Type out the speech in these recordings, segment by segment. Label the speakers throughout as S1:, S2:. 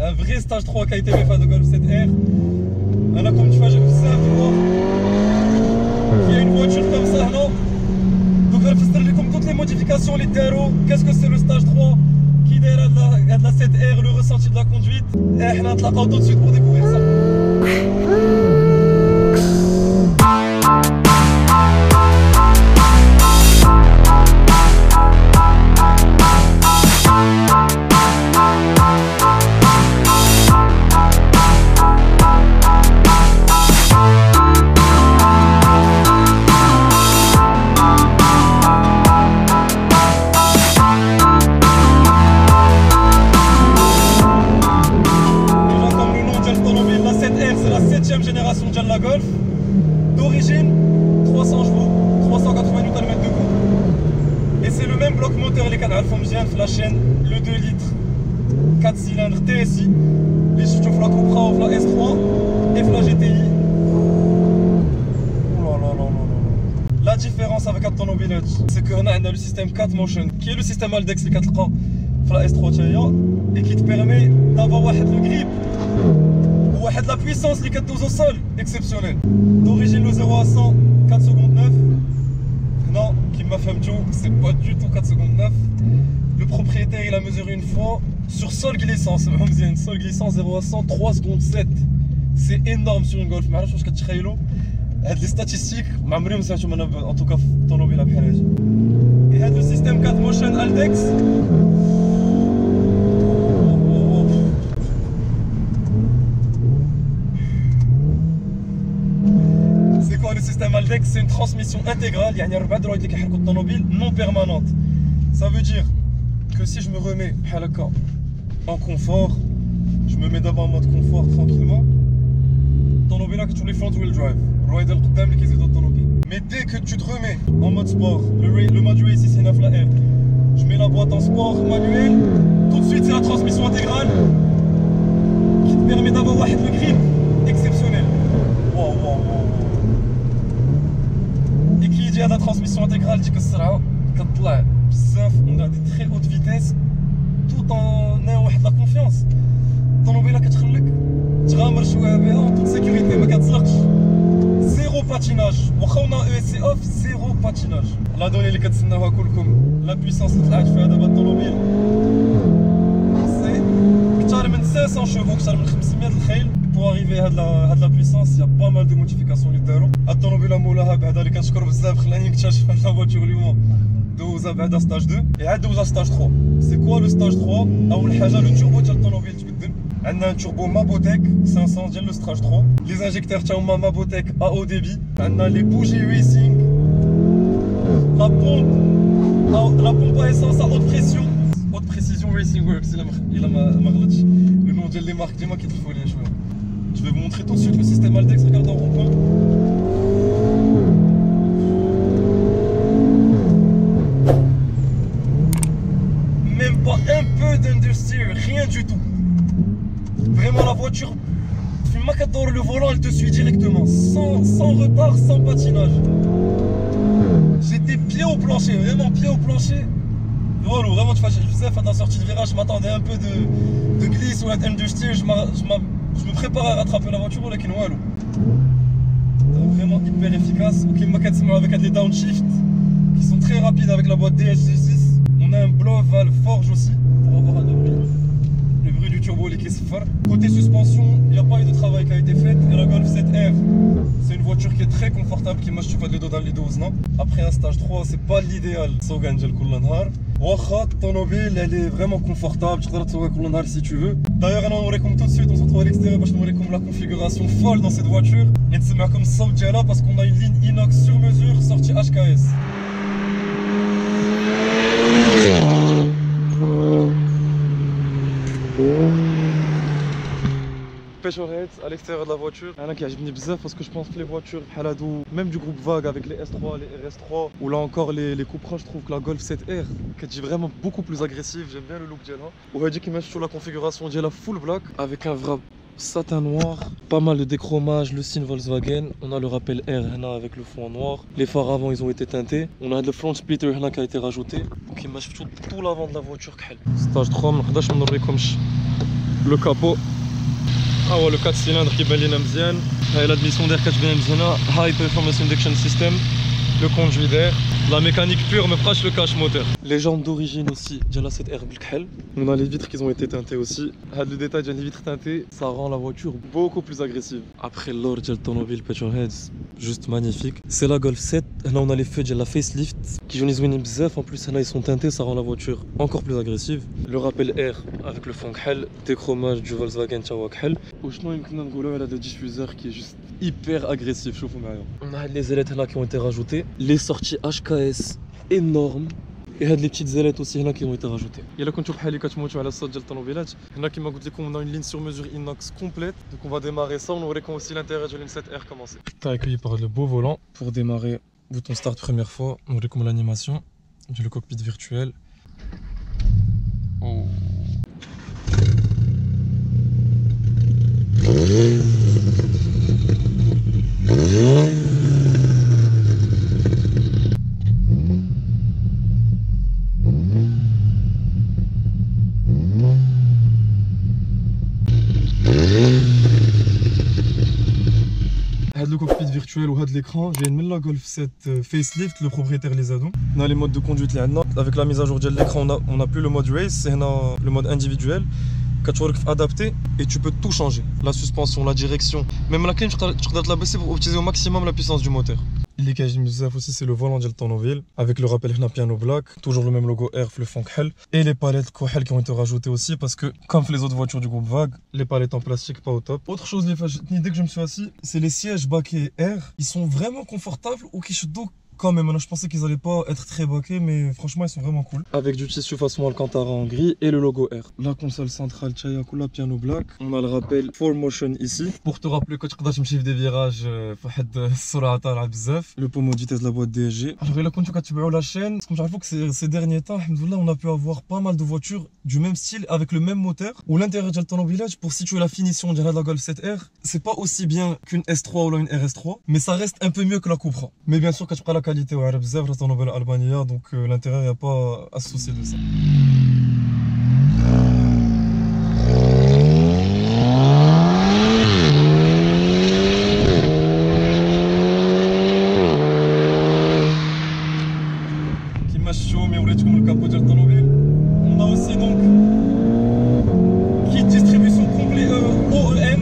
S1: un vrai stage 3 qui a été fait de Golf 7R. Là, comme tu vois, j'ai observé de voir qu'il y a une voiture comme ça, non? Donc, je vais vous montrer toutes les modifications, les terreaux, qu'est-ce que c'est le stage 3, qui derrière de la 7R, le ressenti de la conduite. Et on va tout de suite pour découvrir ça. Génération de la Golf, d'origine 300 chevaux, 380 Nm de couple. Et c'est le même bloc moteur, les canaux Alphomzian, la chaîne, le 2 litres, 4 cylindres TSI, les chauffeurs la Cupra, la S3 et la GTI. La différence avec la automobile, c'est qu'on a le système 4 Motion, qui est le système Aldex qui est la S3 et qui te permet d'avoir le grip. La puissance qui est au sol, exceptionnelle. D'origine le 0 à 100, 4 secondes 9. Non, qui m'a fait Joe, c'est pas du tout 4 secondes 9. Le propriétaire il a mesuré une fois sur sol glissant, c'est même une sol glissant 0 à 100, 3 secondes 7. C'est énorme sur une Golf. Je ne sais pas si vous les statistiques, en tout cas, automobile et le système 4 Motion Aldex. Le système Aldex, c'est une transmission intégrale, il y a une automobile non permanente. Ça veut dire que si je me remets en confort, je me mets d'abord en mode confort tranquillement. L'automobile là que tu les front wheel drive, rider قدام اللي كيزيد automobile. Mais dès que tu te remets en mode sport, le mode race ici c'est la R, je mets la boîte en sport manuel, tout de suite c'est la transmission intégrale qui te permet d'avoir le grip exceptionnel. Wow. Et qui dit à la transmission intégrale dit que ça on a des très hautes vitesses tout en ayant de la confiance. L'automobile qui te en toute sécurité, zéro patinage. On a ESC off, zéro patinage. La donnée la puissance de l'automobile, c'est 500 chevaux, 500 km. Pour arriver à la puissance, il y a pas mal de modifications. الطوموبيل مولاها بعدا اللي كنشكر بزاف خلاني نكتشف هاد لا فواتور اليوم دوزها بعدا ستاج 2 et عاد دوزها ستاج 3. سي كوا لو ستاج 3؟ اول حاجه لو توربو ديال الطوموبيل تبدل، عندنا ان توربو مابوتيك 500 ديال لو ستاج 3. لي زانجيكتور تا هما مابوتيك ا او دي بي، عندنا لي بوجي ريسينغ، لا بومب ايسونس ا اوت بريسيون، اوت بريسيزون ريسينغ وركس الا ما غلطش. لو نون ديال لي مارك ديما كيتلفوا ليا شويه. Je vais vous montrer tout de suite le système Aldex, regardez en rond-point. Même pas un peu d'understeer, rien du tout. Vraiment la voiture, tu m'as le volant, elle te suit directement, sans retard, sans patinage. J'étais pied au plancher, vraiment pied au plancher. Voilà, vraiment, tu vois, je faisais faire la sortie de virage, je m'attendais un peu de glisse ou d'understeer, je me prépare à rattraper la voiture, mais vraiment hyper efficace. Ok, avec les downshift qui sont très rapides avec la boîte DSG6. On a un blow valve forge aussi pour avoir le bruit du turbo qui se fait. Côté suspension, il n'y a pas eu de travail qui a été fait. Et la Golf 7R, c'est une voiture qui est très confortable, qui marche pas de dos dans les doses, non? Après un stage 3, c'est pas l'idéal. Wacha, l'automobile, elle est vraiment confortable, tu peux la si tu veux. D'ailleurs, on va tout de suite, on se retrouve à l'extérieur pour vous montrer la configuration folle dans cette voiture. Et c'est comme ça parce qu'on a une ligne inox sur mesure sortie HKS. Pechorette à l'extérieur de la voiture. Il y en a qui aiment bizarre parce que je pense que les voitures, même du groupe Vague avec les S3, les RS3 ou là encore les Cupra, je trouve que la Golf 7R qui est vraiment beaucoup plus agressive. J'aime bien le look d'elle. On va dire qu'il met sur la configuration d'elle full black avec un vrai satin noir, pas mal de déchromage, le signe Volkswagen. On a le rappel R avec le fond en noir. Les phares avant ils ont été teintés. On a le front splitter qui a été rajouté. Donc il marche tout l'avant de la voiture. Stage 3, je ne le capot. Ah ouais, le 4 cylindres qui est bien مزيان. L'admission d'air كتبان مزيانة. High performance induction system. Le conduit d'air. La mécanique pure, mais pas le cache moteur. Les jantes d'origine aussi, déjà cette air بالكحل. On a les vitres qui ont été teintées aussi. Le détail des vitres teintées, ça rend la voiture beaucoup plus agressive. Après l'or de l'automobile Petroheads, juste magnifique. C'est la Golf 7. Là on a les feux de la facelift qui sont زوينين بزاف. En plus là ils sont teintés, ça rend la voiture encore plus agressive. Le rappel air avec le fond كحل, déchromage du Volkswagen تا هو كحل. وشنو يمكننا نقولوا على le diffuseur qui est juste hyper agressif. شوفوا معايا. On a les ailettes là qui ont été rajoutées, les sorties HKS énormes. Et هاد les petites ailettes aussi là qui ont été rajoutées. Il y a كنتو بحالي كتموتوا على الصاد ديال الطوموبيلات. هنا كما قلت لكم on a une ligne sur mesure inox complète. Donc on va démarrer ça, on نوريكم aussi l'intérieur de l'In 7R comment c'est. T'as accueilli par le beau volant pour démarrer. Bouton start première fois, on نوريكم l'animation du cockpit virtuel. Oh. هاد le cockpit virtuel ou هاد l'écran j'ai من la Golf 7 facelift le propriétaire les a. On a les modes de conduite اللي عندنا avec la mise à jour de l'écran on a plus le mode race, c'est le mode individuel. Adapté et tu peux tout changer, la suspension, la direction, même la clim tu peux la baisser pour optimiser au maximum la puissance du moteur. اللي كيعجبني بزاف aussi c'est le volant ديال الطوموبيل avec le rappel هنا piano black, toujours le même logo Air, le fond كحل, et les palettes كحل qui ont été rajoutées aussi parce que comme les autres voitures du groupe Vague, les palettes en plastique pas au top. Autre chose dès que je me suis assis, c'est les sièges baquets Air, ils sont vraiment confortables ou qui se dos quand même. Je pensais qu'ils allaient pas être très baquets, mais franchement ils sont vraiment cool. Avec du tissu façon Alcantara en gris et le logo R. La console centrale Chaya Kula piano black. On a le rappel 4Motion ici pour te rappeler que tu peux suivre des virages. Le pommeau de vitesse de la boîte DSG. Alors là quand tu vois la chaîne, comme j'avoue que ces derniers temps, on a pu avoir pas mal de voitures du même style avec le même moteur. Ou l'intérieur de l'automobile pour situer la finition de la Golf 7R, c'est pas aussi bien qu'une S3 ou une RS3, mais ça reste un peu mieux que la Cupra. Mais bien sûr quand tu prends la qualité ou بزاف la automobile Albania, donc l'intérieur il n'y a pas à se soucier de ça. كيما شفتوا مي وريتكم الكابو ديال الطوموبيل. On a aussi donc kit distribution complet OEM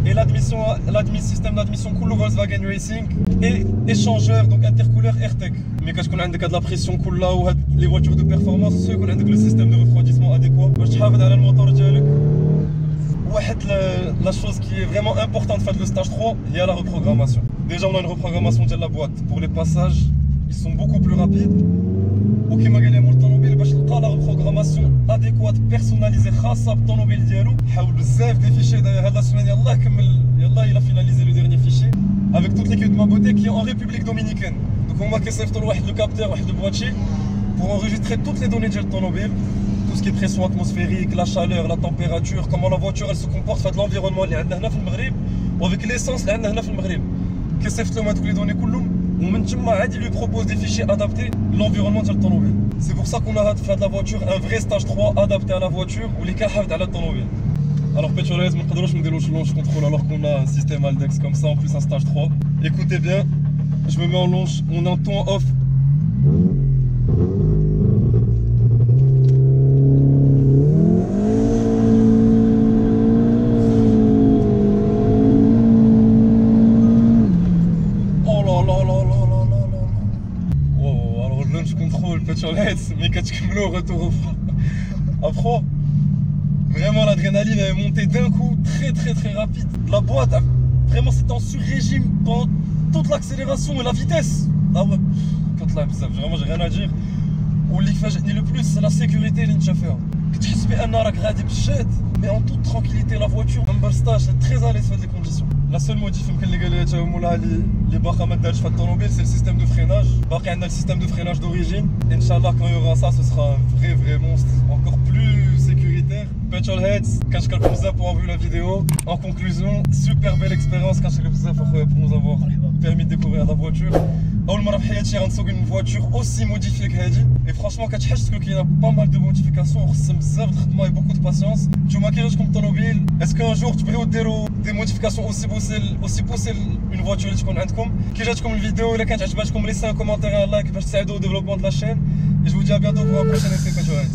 S1: et système d'admission كله Volkswagen Racing et échangeur donc intercouleur AirTech. Mais quand on a de la pression كلها ou les voitures de performance ceux qui ont le système de refroidissement adéquat باش تحافظ على الموتور ديالك. La chose qui est vraiment importante de le stage 3, il y a la reprogrammation. Déjà on a une reprogrammation de la boîte pour les passages, ils sont beaucoup plus rapides. وكما قال لي مول الطوموبيل باش تلقى لا ريبروغراماسيون اديكوات بيرسوناليزي خاصه بالطوموبيل ديالو. حاول بزاف دي فيشي هاد لا سيمين يلاه كمل يلاه il a finalisé le dernier fichier avec toute l'équipe de ma beauté qui est en République dominicaine. Donc on va كيصيفطوا لواحد لو كابتور واحد لو boîtier pour enregistrer toutes les données ديال الطوموبيل, tout ce qui est pression atmosphérique, la chaleur, la température, comment la voiture elle se comporte face à l'environnement اللي عندنا هنا في المغرب وavec l'essence اللي عندنا هنا في المغرب. كيصيفط لهم هذوك لي دوني كلهم ومن تما عاد lui propose des fichiers adaptés l'environnement de l'automobile. C'est pour ça qu'on a fait de la voiture un vrai stage 3 adapté à la voiture ou les كيحافظ على الطوموبيل. Alors Petroheads ما نقدروش نديرو launch control alors qu'on a un système Aldex comme ça en plus un stage 3. Écoutez bien, je me mets en launch, on est en ton off. Mais quand tu cumules au retour à froid, vraiment l'adrénaline est montée d'un coup très rapide. La boîte, vraiment c'était en sur-régime pendant toute l'accélération et la vitesse. Ah ouais, quand là, vraiment j'ai rien à dire. Ou اللي فاجئني le plus c'est la sécurité اللي نشوفها. كتحس بأن راك غادي بالشات mais en toute tranquillité la voiture number stage c'est très à l'aise في هذه les conditions. La seule modif يمكن اللي قال لي تا مولاها اللي باقا ما دارش في الطوموبيل c'est le système de freinage. باقي عندنا le système de freinage d'origine. Inch'Allah quand il y aura ça ce sera un vrai monstre encore plus sécuritaire. Petrolheads, كنشكركم بزاف pour avoir vu la vidéo. En conclusion, super belle expérience, كنشكرك بزاف اخويا pour nous avoir permis de découvrir la voiture. اول مره في حياتي غنسوق une voiture aussi modifiée كهادي. Et franchement كتحس que كاينه pas mal de modifications, خصهم بزاف د الخدمه et beaucoup de patience. نتوما كي جاتكم الطوموبيل est-ce qu'un jour تبغيو ديروا des modifications aussi poussées une voiture اللي تكون عندكم؟ كي جاتكم الفيديو الا كانت عجباتكم laissez un commentaire et un like باش تساعدوا au développement de la chaîne. Et je vous dis à bientôt pour un prochain essai Petrolheads.